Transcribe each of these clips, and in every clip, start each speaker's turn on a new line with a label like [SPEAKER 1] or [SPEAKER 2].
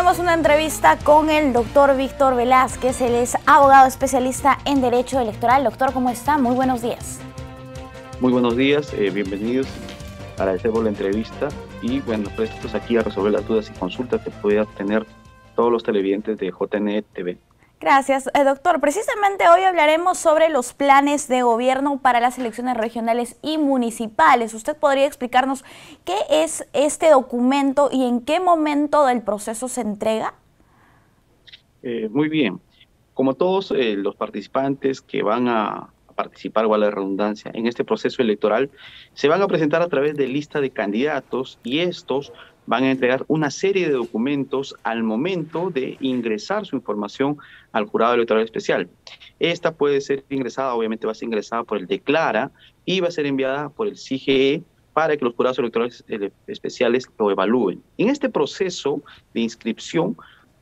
[SPEAKER 1] tenemos una entrevista con el doctor Víctor Velázquez. Él es abogado especialista en Derecho Electoral. Doctor, ¿cómo está? Muy buenos días.
[SPEAKER 2] Muy buenos días, bienvenidos. Agradecer por la entrevista y bueno, prestos aquí a resolver las dudas y consultas que puedan tener todos los televidentes de JNE TV.
[SPEAKER 1] Gracias, doctor. Precisamente hoy hablaremos sobre los planes de gobierno para las elecciones regionales y municipales. ¿Usted podría explicarnos qué es este documento y en qué momento del proceso se entrega?
[SPEAKER 2] Muy bien. Como todos los participantes que van a participar, o a la redundancia, en este proceso electoral, se van a presentar a través de lista de candidatos y estos van a entregar una serie de documentos al momento de ingresar su información al jurado electoral especial. Esta puede ser ingresada, obviamente va a ser ingresada por el DECLARA y va a ser enviada por el CIGE para que los jurados electorales especiales lo evalúen. En este proceso de inscripción,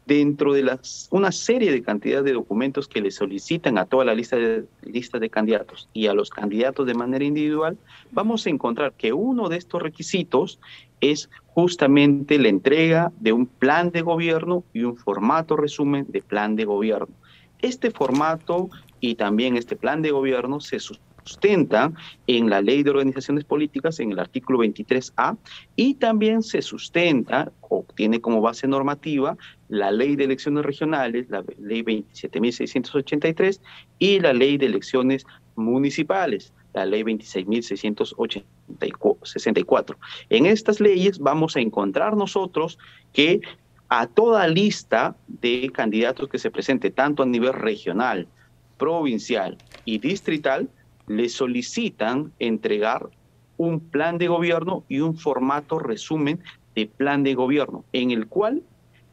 [SPEAKER 2] dentro de una serie de cantidad de documentos que le solicitan a toda la lista de candidatos y a los candidatos de manera individual, vamos a encontrar que uno de estos requisitos es justamente la entrega de un plan de gobierno y un formato resumen de plan de gobierno. Este formato y también este plan de gobierno se sustenta en la Ley de Organizaciones Políticas, en el artículo 23A, y también se sustenta o tiene como base normativa la Ley de Elecciones Regionales, la Ley 27.683, y la Ley de Elecciones Municipales, la Ley 26.664. En estas leyes vamos a encontrar nosotros que a toda lista de candidatos que se presente, tanto a nivel regional, provincial y distrital, le solicitan entregar un plan de gobierno y un formato resumen de plan de gobierno, en el cual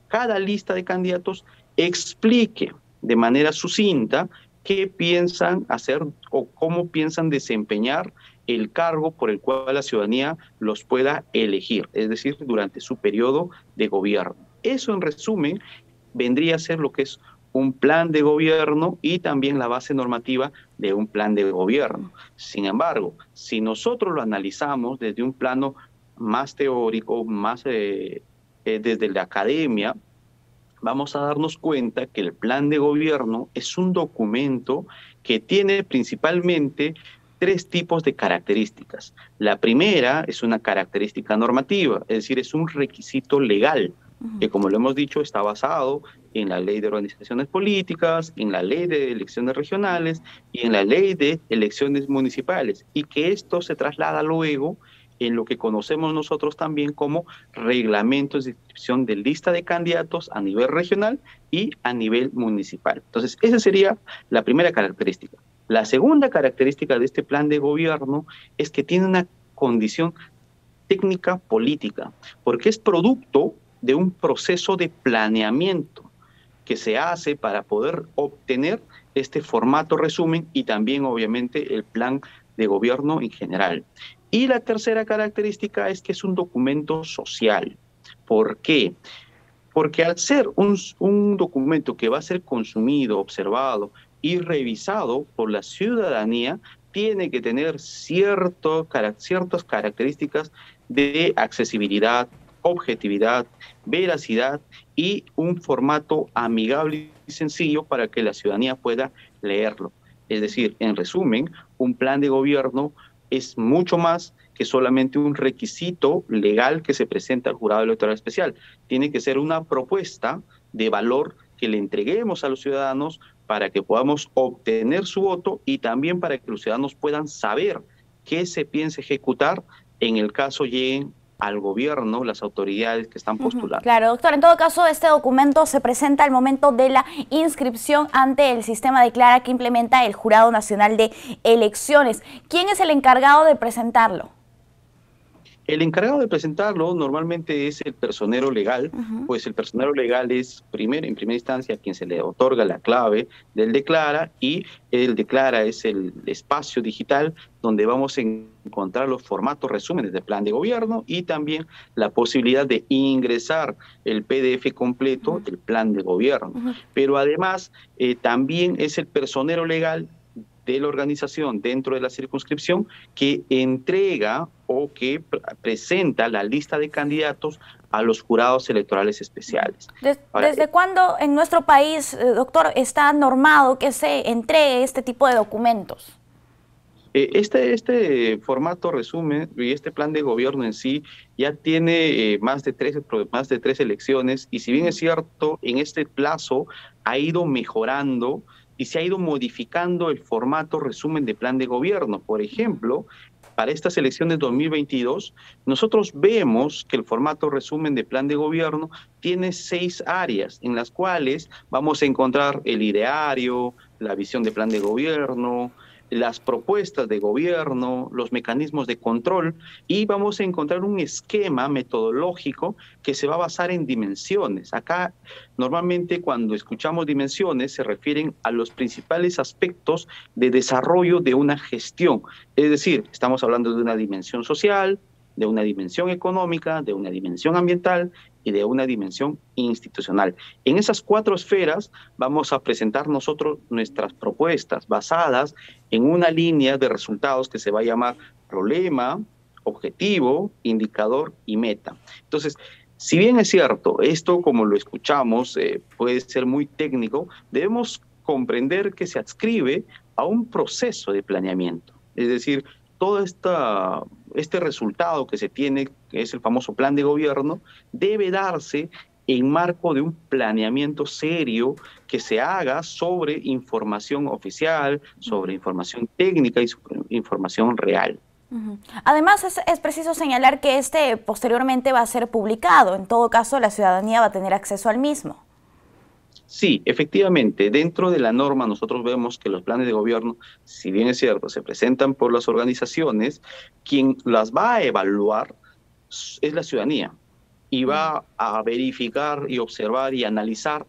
[SPEAKER 2] cada lista de candidatos explique de manera sucinta qué piensan hacer o cómo piensan desempeñar el cargo por el cual la ciudadanía los pueda elegir, es decir, durante su periodo de gobierno. Eso, en resumen, vendría a ser lo que es un plan de gobierno y también la base normativa de un plan de gobierno. Sin embargo, si nosotros lo analizamos desde un plano más teórico, más desde la academia, vamos a darnos cuenta que el plan de gobierno es un documento que tiene principalmente tres tipos de características. La primera es una característica normativa, es decir, es un requisito legal, que como lo hemos dicho está basado en la Ley de Organizaciones Políticas, en la Ley de Elecciones Regionales y en la Ley de Elecciones Municipales, y que esto se traslada luego en lo que conocemos nosotros también como reglamentos de inscripción de lista de candidatos a nivel regional y a nivel municipal. Entonces, esa sería la primera característica. La segunda característica de este plan de gobierno es que tiene una condición técnica política, porque es producto de un proceso de planeamiento que se hace para poder obtener este formato resumen y también obviamente el plan de gobierno en general. Y la tercera característica es que es un documento social. ¿Por qué? Porque al ser un documento que va a ser consumido, observado y revisado por la ciudadanía, tiene que tener ciertas características de accesibilidad, objetividad, veracidad y un formato amigable y sencillo para que la ciudadanía pueda leerlo. Es decir, en resumen, un plan de gobierno es mucho más que solamente un requisito legal que se presenta al jurado electoral especial. Tiene que ser una propuesta de valor que le entreguemos a los ciudadanos para que podamos obtener su voto y también para que los ciudadanos puedan saber qué se piensa ejecutar en el caso lleguen al gobierno, las autoridades que están postulando.
[SPEAKER 1] Claro, doctor. En todo caso, este documento se presenta al momento de la inscripción ante el sistema DECLARA que implementa el Jurado Nacional de Elecciones. ¿Quién es el encargado de presentarlo?
[SPEAKER 2] El encargado de presentarlo normalmente es el personero legal, pues el personero legal es en primera instancia a quien se le otorga la clave del DECLARA, y el DECLARA es el espacio digital donde vamos a encontrar los formatos resúmenes del plan de gobierno y también la posibilidad de ingresar el PDF completo del plan de gobierno. Pero además también es el personero legal de la organización dentro de la circunscripción que entrega o que presenta la lista de candidatos a los jurados electorales especiales.
[SPEAKER 1] ¿Desde cuándo en nuestro país, doctor, está normado que se entregue este tipo de documentos?
[SPEAKER 2] Este formato resumen y este plan de gobierno en sí ya tiene más de tres elecciones, y si bien es cierto, en este plazo ha ido mejorando y se ha ido modificando el formato resumen de plan de gobierno. Por ejemplo, para estas elecciones 2022, nosotros vemos que el formato resumen de plan de gobierno tiene 6 áreas en las cuales vamos a encontrar el ideario, la visión de plan de gobierno, las propuestas de gobierno, los mecanismos de control, y vamos a encontrar un esquema metodológico que se va a basar en dimensiones. Acá, normalmente, cuando escuchamos dimensiones, se refieren a los principales aspectos de desarrollo de una gestión. Es decir, estamos hablando de una dimensión social, de una dimensión económica, de una dimensión ambiental y de una dimensión institucional. En esas 4 esferas vamos a presentar nosotros nuestras propuestas basadas en una línea de resultados que se va a llamar problema, objetivo, indicador y meta. Entonces, si bien es cierto, esto como lo escuchamos puede ser muy técnico, debemos comprender que se adscribe a un proceso de planeamiento. Es decir, todo este resultado que se tiene, que es el famoso plan de gobierno, debe darse en marco de un planeamiento serio que se haga sobre información oficial, sobre información técnica y sobre información real.
[SPEAKER 1] Además, es preciso señalar que este posteriormente va a ser publicado. En todo caso, la ciudadanía va a tener acceso al mismo.
[SPEAKER 2] Sí, efectivamente, dentro de la norma nosotros vemos que los planes de gobierno, si bien es cierto, se presentan por las organizaciones, quien las va a evaluar es la ciudadanía y va a verificar y observar y analizar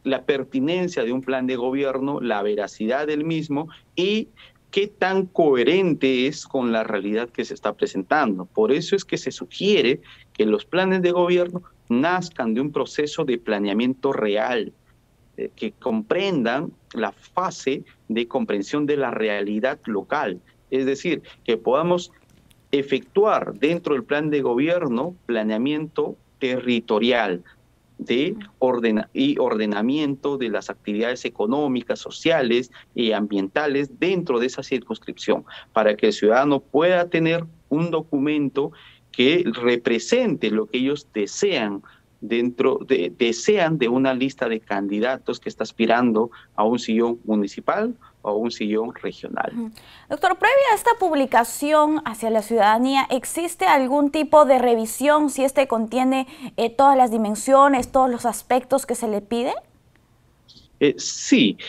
[SPEAKER 2] la pertinencia de un plan de gobierno, la veracidad del mismo y qué tan coherente es con la realidad que se está presentando. Por eso es que se sugiere que los planes de gobierno nazcan de un proceso de planeamiento real, que comprendan la fase de comprensión de la realidad local. Es decir, que podamos efectuar dentro del plan de gobierno planeamiento territorial de ordenamiento de las actividades económicas, sociales y ambientales dentro de esa circunscripción, para que el ciudadano pueda tener un documento que represente lo que ellos desean desean de una lista de candidatos que está aspirando a un sillón municipal o a un sillón regional.
[SPEAKER 1] Doctor, previa a esta publicación hacia la ciudadanía, ¿existe algún tipo de revisión si este contiene todas las dimensiones, todos los aspectos que se le pide?
[SPEAKER 2] Sí,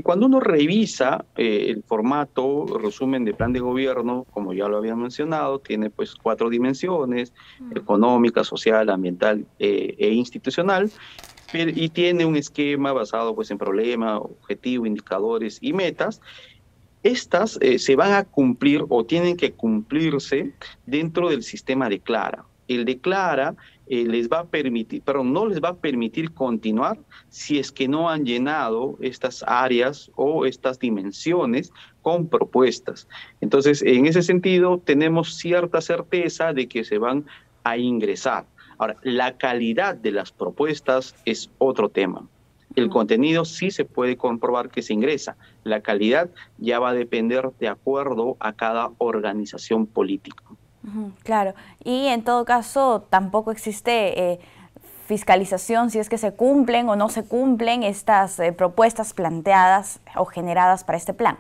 [SPEAKER 2] cuando uno revisa el formato resumen de plan de gobierno, como ya lo había mencionado, tiene pues 4 dimensiones, económica, social, ambiental e institucional, y tiene un esquema basado pues en problema, objetivo, indicadores y metas. Estas se van a cumplir o tienen que cumplirse dentro del sistema Declara. El Declara les va a permitir, pero no les va a permitir continuar si es que no han llenado estas áreas o estas dimensiones con propuestas. Entonces, en ese sentido, tenemos cierta certeza de que se van a ingresar. Ahora, la calidad de las propuestas es otro tema. El contenido sí se puede comprobar que se ingresa. La calidad ya va a depender de acuerdo a cada organización política.
[SPEAKER 1] Claro, y en todo caso tampoco existe fiscalización si es que se cumplen o no se cumplen estas propuestas planteadas o generadas para este plan.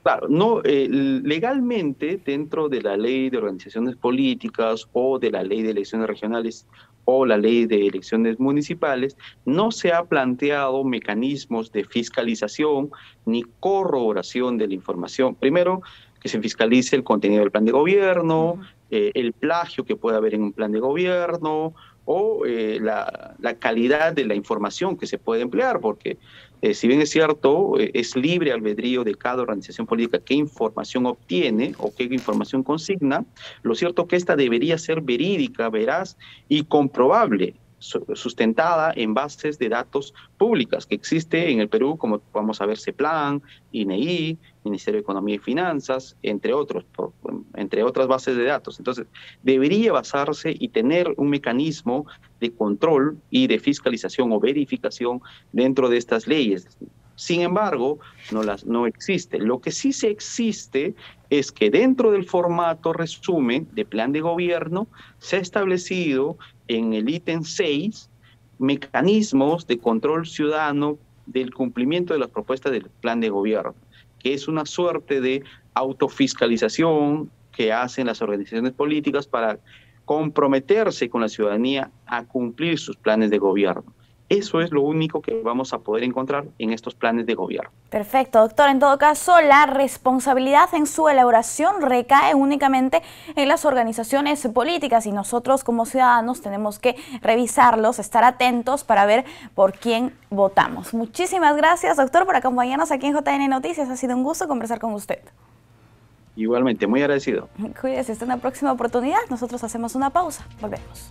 [SPEAKER 2] Claro, no, legalmente dentro de la ley de organizaciones políticas o de la ley de elecciones regionales o la ley de elecciones municipales, no se ha planteado mecanismos de fiscalización ni corroboración de la información. Primero, que se fiscalice el contenido del plan de gobierno, el plagio que puede haber en un plan de gobierno o la calidad de la información que se puede emplear, porque si bien es cierto, es libre albedrío de cada organización política qué información obtiene o qué información consigna, lo cierto es que esta debería ser verídica, veraz y comprobable. sustentada en bases de datos públicas que existe en el Perú, como vamos a ver CEPLAN, INEI, Ministerio de Economía y Finanzas, entre otras bases de datos. Entonces, debería basarse y tener un mecanismo de control y de fiscalización o verificación dentro de estas leyes. Sin embargo, no existe. Lo que sí se existe es que dentro del formato resumen de plan de gobierno se ha establecido en el ítem 6 mecanismos de control ciudadano del cumplimiento de las propuestas del plan de gobierno, que es una suerte de autofiscalización que hacen las organizaciones políticas para comprometerse con la ciudadanía a cumplir sus planes de gobierno. Eso es lo único que vamos a poder encontrar en estos planes de gobierno.
[SPEAKER 1] Perfecto, doctor. En todo caso, la responsabilidad en su elaboración recae únicamente en las organizaciones políticas y nosotros como ciudadanos tenemos que revisarlos, estar atentos para ver por quién votamos. Muchísimas gracias, doctor, por acompañarnos aquí en JN Noticias. Ha sido un gusto conversar con usted.
[SPEAKER 2] Igualmente, muy agradecido.
[SPEAKER 1] Cuídese, hasta una próxima oportunidad. Nosotros hacemos una pausa. Volvemos.